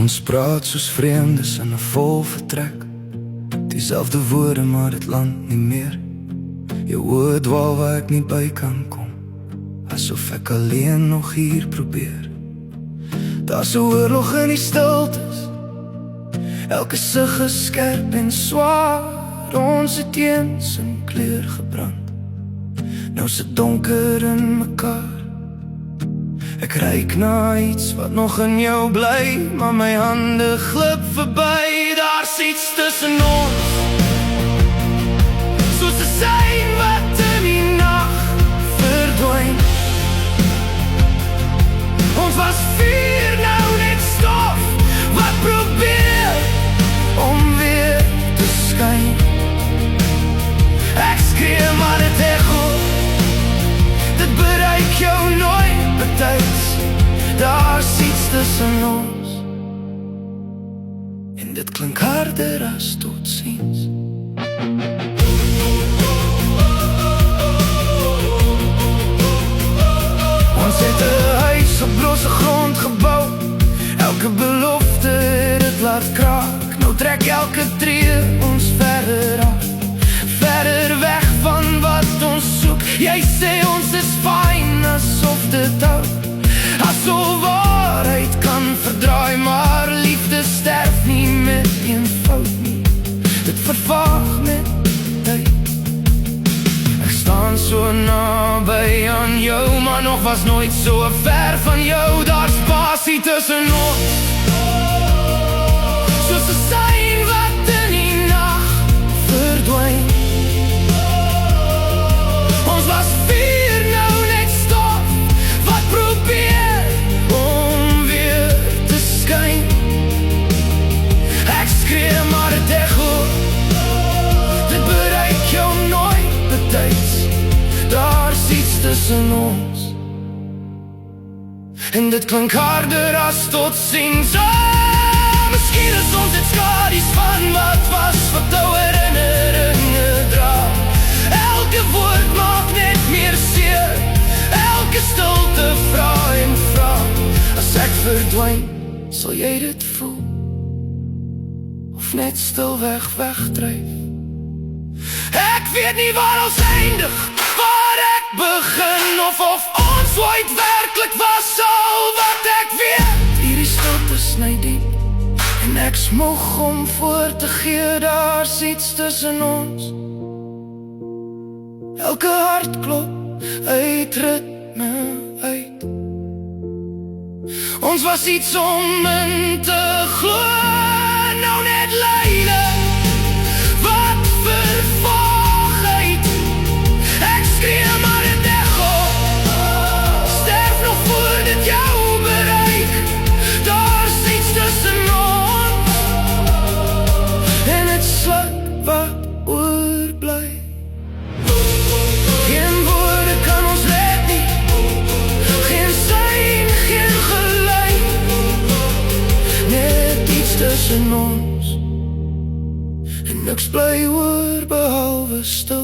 Ons praat soos vreemdes in 'n vol vertrek, dieselfde woorde maar dit land nie meer. Jou oë dwaal waar ek nie by kan kom, asof ek alleen nog hier probeer. Daar's 'n oorlog in die stiltes, elke sig is skerp en swaar. Ons het eens in kleur gebrand, nou sit donker in mekaar. Ek ruik na iets wat nog in jou bly, maar my hande glip verby. Daar's iets tussen ons, soos 'n sein wat in die nag verdwyn. Ons was vuur, nou net stof, wat probeer om weer te skyn. Ek skree maar dit echo, dit bereik jou nooit betyds. Daar's iets tussen ons, en dit klink harder as totsiens. Ons het 'n huis op losse grond gebou, elke belofte het het laat kraak. Nou trek elke tree ons verder af, verder weg van wat ons soek. Jy sê ons is fyn, asof dit hou, asof waarheid kan verdraai. Maar liefde sterf nie met een fout nie, dit vervaag met tyd. Ek staan so naby aan jou, maar nog was nooit so ver van jou. Daar's spasie tussen ons, soos 'n sein wat in die nag verdwyn. Ons was vuur, nou net stof, wat probeer om weer te skyn. Ek skree maar dit echo, dit bereik jou nooit betyds. Daar's iets tussen ons, en dit klink harder as totsiens. Miskien is ons het skadies van wat was, wat ou herinneringe dra. Elke woord maak net meer seer, elke stilte vra en vra. As ek verdwyn, sal jy dit voel, of net stilweg wegdryf. Ek weet nie waar ons eindig, waar ek begin, of ons ooit werklik was. Al wat ek weet, hierdie stilte sny diep, en ek smog om voor te gee. Daar's iets tussen ons, elke hartklop uit ritme uit. Ons was iets om in te glo, nou net lyne wat vervaag uit. Ek skree maar dit echo, sterf nog voor dit jou bereik. Daar's iets tussen ons, en het sluk wat oorbly. Geen woorde kan ons red nie, geen sein, geen geluid. Net iets tussen ons, en niks bly oor behalwe stil.